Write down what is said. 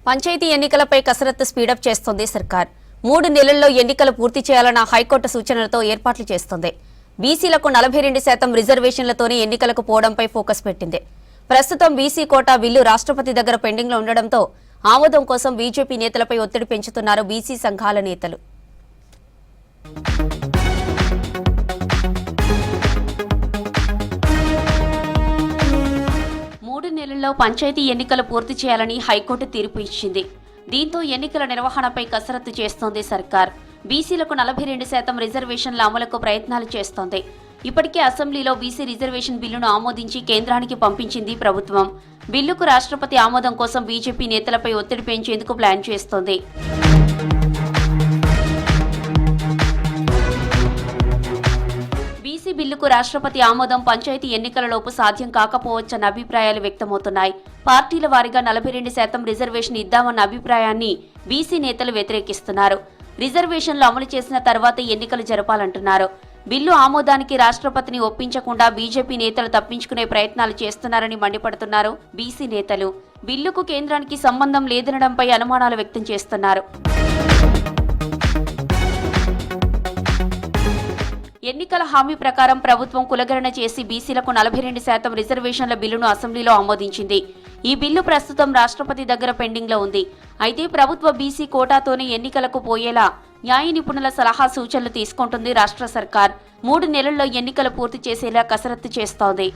పంచాయతీ ఎన్నికలపై కసరత్తు స్పీడప్ చేస్తోంది సర్కార్. 3 నెలల్లో ఎన్నికలు పూర్తి చేయాలన్న హైకోర్టు సూచనలతో ఏర్పాట్లు చేస్తోంది. బీసీలకు 42% రిజర్వేషన్లతోనే ఎన్నికలకు పోవడంపై ఫోకస్ పెట్టింది. ప్రస్తుతం బీసీ కోటా బిల్లు రాష్ట్రపతి దగ్గర పెండింగ్లో ఉండడంతో ఆమోదం కోసం బీజేపీ నేతలపై ఒత్తిడి పెంచుతున్నారు బీసీ సంఘాల నేతలు. నెలల్లో పంచాయతీ ఎన్నికలు పూర్తి చేయాలని హైకోర్టు తీర్పు ఇచ్చింది. దీంతో ఎన్నికల నిర్వహణపై కసరత్తు చేస్తోంది సర్కార్. బీసీలకు 42% రిజర్వేషన్ల అమలుకు ప్రయత్నాలు చేస్తోంది. ఇప్పటికే అసెంబ్లీలో బీసీ రిజర్వేషన్ బిల్లును ఆమోదించి కేంద్రానికి పంపించింది ప్రభుత్వం. బిల్లుకు రాష్ట్రపతి ఆమోదం కోసం బీజేపీ నేతలపై ఒత్తిడి పెంచేందుకు ప్లాన్ చేస్తోంది. బీసీ బిల్లుకు రాష్ట్రపతి ఆమోదం పంచాయతీ ఎన్నికలలోపు సాధ్యం కాకపోవచ్చన్న అభిప్రాయాలు వ్యక్తమవుతున్నాయి. పార్టీల వారీగా 42% రిజర్వేషన్ ఇద్దామన్న అభిప్రాయాన్ని బీసీ నేతలు వ్యతిరేకిస్తున్నారు. రిజర్వేషన్లు అమలు చేసిన తర్వాత ఎన్నికలు జరపాలంటున్నారు. బిల్లు ఆమోదానికి రాష్ట్రపతిని ఒప్పించకుండా బీజేపీ నేతలు తప్పించుకునే ప్రయత్నాలు చేస్తున్నారని మండిపడుతున్నారు బీసీ నేతలు. బిల్లుకు కేంద్రానికి సంబంధం లేదనడంపై అనుమానాలు వ్యక్తం చేస్తున్నారు. ఎన్నికల హామీ ప్రకారం ప్రభుత్వం కులగణన చేసి బీసీలకు 42% రిజర్వేషన్ల బిల్లును అసెంబ్లీలో ఆమోదించింది. ఈ బిల్లు ప్రస్తుతం రాష్ట్రపతి దగ్గర పెండింగ్లో ఉంది. అయితే ప్రభుత్వ బీసీ కోటాతోనే ఎన్నికలకు పోయేలా న్యాయ నిపుణుల సలహా సూచనలు తీసుకుంటుంది రాష్ట్ర సర్కార్. 3 నెలల్లో ఎన్నికలు పూర్తి చేసేలా కసరత్తు చేస్తోంది.